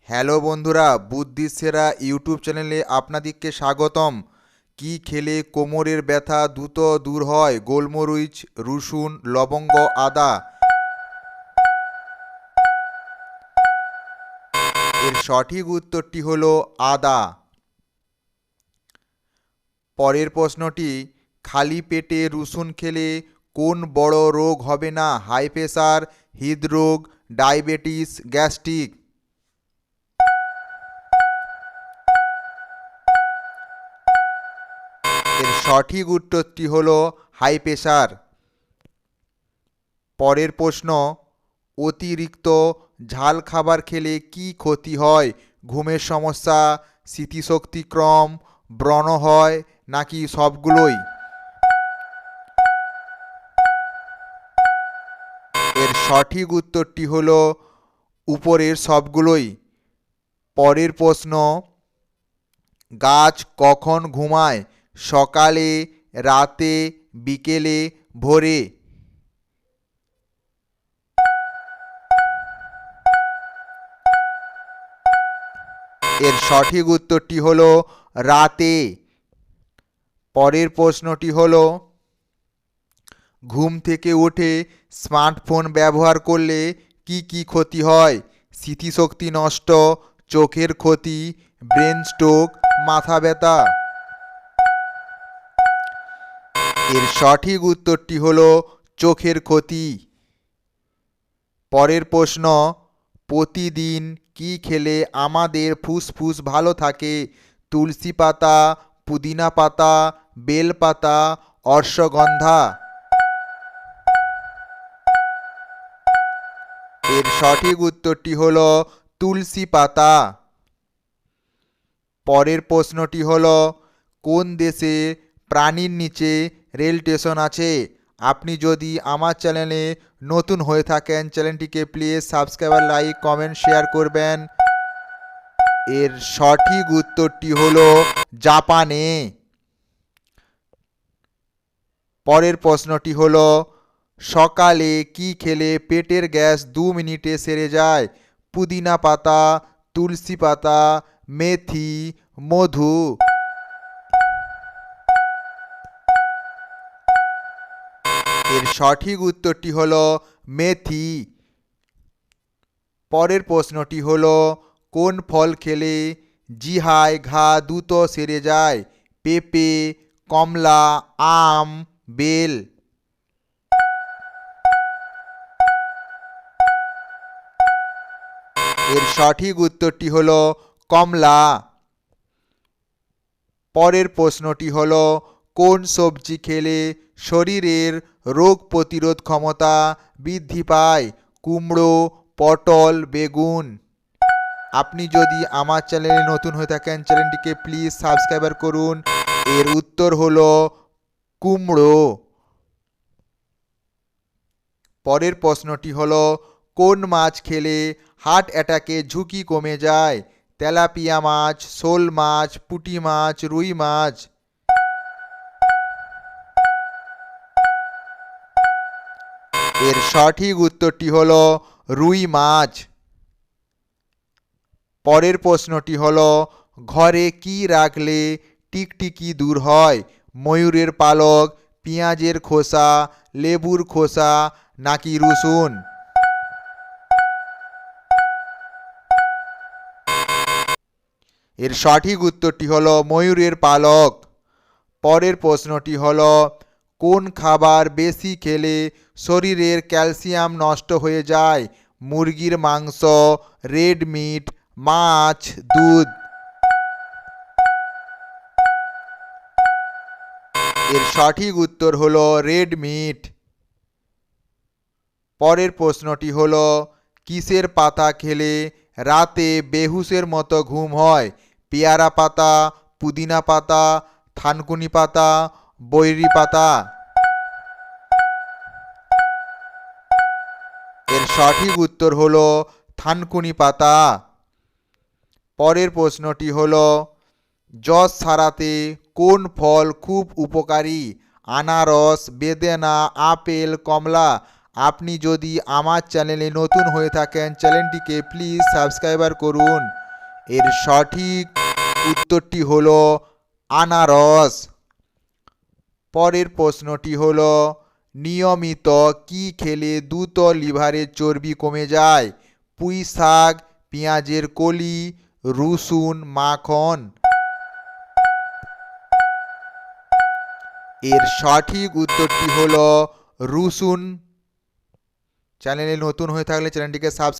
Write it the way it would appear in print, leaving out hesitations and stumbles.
Hello বন্ধুরা, বুদ্ধির সেরা ইউটিউব চ্যানেলে আপনাদেরকে স্বাগতম। কি খেলে কোমরের ব্যথা দ্রুত দূর হয়? গোলমরিচ, রসুন, লবঙ্গ, আদা। এর সঠিক উত্তরটি হলো আদা। পরের প্রশ্নটি, খালি পেটে রসুন খেলে কোন বড় রোগ হবে না? হাই প্রেশার, হৃদরোগ, ডায়াবেটিস, গ্যাস্ট্রিক। এর সঠিক উত্তরটি হলো হাই প্রেশার। পরের প্রশ্ন, অতিরিক্ত ঝাল খাবার খেলে কি ক্ষতি হয়? ঘুমের সমস্যা, স্মৃতিশক্তি কম, ব্রণ হয়, নাকি সবগুলোই? এর সঠিক উত্তরটি হলো উপরের সবগুলোই। পরের প্রশ্ন, গাছ কখন ঘুমায়? সকালে, রাতে, বিকেলে, ভোরে। এর সঠিক উত্তরটি হলো রাতে। পরের প্রশ্নটি হলো, ঘুম থেকে উঠে স্মার্টফোন ব্যবহার করলে কি কি ক্ষতি হয়? স্মৃতিশক্তি নষ্ট, চোখের ক্ষতি, ব্রেন স্ট্রোক, মাথা ব্যথা। এর সঠিক উত্তরটি হলো চোখের ক্ষতি। পরের প্রশ্ন, প্রতিদিন কি খেলে আমাদের ফুসফুস ভালো থাকে? তুলসী পাতা, পুদিনা পাতা, বেল পাতা, অশ্বগন্ধা। এর সঠিক উত্তরটি হলো তুলসী পাতা। পরের প্রশ্নটি হলো, কোন দেশে প্রাণীর নিচে রেল স্টেশন আছে? আপনি যদি আমার চ্যানেলে নতুন হয়ে থাকেন, চ্যানেলটিকে please subscribe, like, comment, share করবেন। এর সঠিক উত্তরটি হলো জাপানে। পরের প্রশ্নটি হলো, সকালে কি খেলে পেটের গ্যাস 2 মিনিটে সেরে যায়? পুদিনা পাতা, তুলসী পাতা, মেথি, মধু। এর সঠিক উত্তরটি হলো মেথি। পরের প্রশ্নটি হলো, কোন ফল খেলে জিহায় ঘা দ্রুত সেরে যায়? পেঁপে, কমলা, আম, বেল। এর সঠিক উত্তরটি হলো কমলা। পরের প্রশ্নটি হলো, কোন সবজি খেলে শরীরের রোগ প্রতিরোধ ক্ষমতা বৃদ্ধি পায়? কুমড়ো, পটল, বেগুন। আপনি যদি আমার চ্যানেলে নতুন হয়ে থাকেন, চ্যানেলটিকে প্লিজ সাবস্ক্রাইব করুন। এর উত্তর হলো কুমড়ো। পরের প্রশ্নটি হলো, কোন মাছ খেলে হার্ট অ্যাটাকের ঝুঁকি কমে যায়? তেলাপিয়া মাছ, শোল মাছ, পুঁটি মাছ, রুই মাছ। এর সঠিক উত্তরটি হলো রুই মাছ। পরের প্রশ্নটি হলো, ঘরে কি রাখলে টিকটিকি দূর হয়? ময়ূরের পালক, পেঁয়াজের খোসা, লেবুর খোসা, নাকি রসুন। এর সঠিক উত্তরটি হলো ময়ূরের পালক। পরের প্রশ্নটি হলো, কোন খাবার বেশি খেলে শরীরের ক্যালসিয়াম নষ্ট হয়ে যায়? মুরগির মাংস, রেড মিট, মাছ, দুধ। এর সঠিক উত্তর হলো রেড মিট। পরের প্রশ্নটি হলো, কিসের পাতা খেলে রাতে বেহুশের মতো ঘুম হয়? পেয়ারা পাতা, পুদিনা পাতা, থানকুনি পাতা, বৈরি পাতা। এর সঠিক উত্তর হলো থানকুনি পাতা। পরের প্রশ্নটি হলো, জ্বর সারাতে কোন ফল খুব উপকারী? আনারস, বেদেনা, আপেল, কমলা। আপনি যদি আমার চ্যানেলে নতুন হয়ে থাকেন চ্যানেলটিকে প্লিজ সাবস্ক্রাইবার করুন। এর সঠিক উত্তরটি হলো আনারস। পরের প্রশ্নটি হলো নিয়মিত কি খেলে দ্রুত লিভারের চর্বি কমে যায়? পুঁই শাক, পেঁয়াজের কলি, রসুন, মাখন। এর সঠিক উত্তরটি হলো রসুন। চ্যানেলে নতুন হয়ে থাকলে চ্যানেলটিকে সাবস্ক্রাইব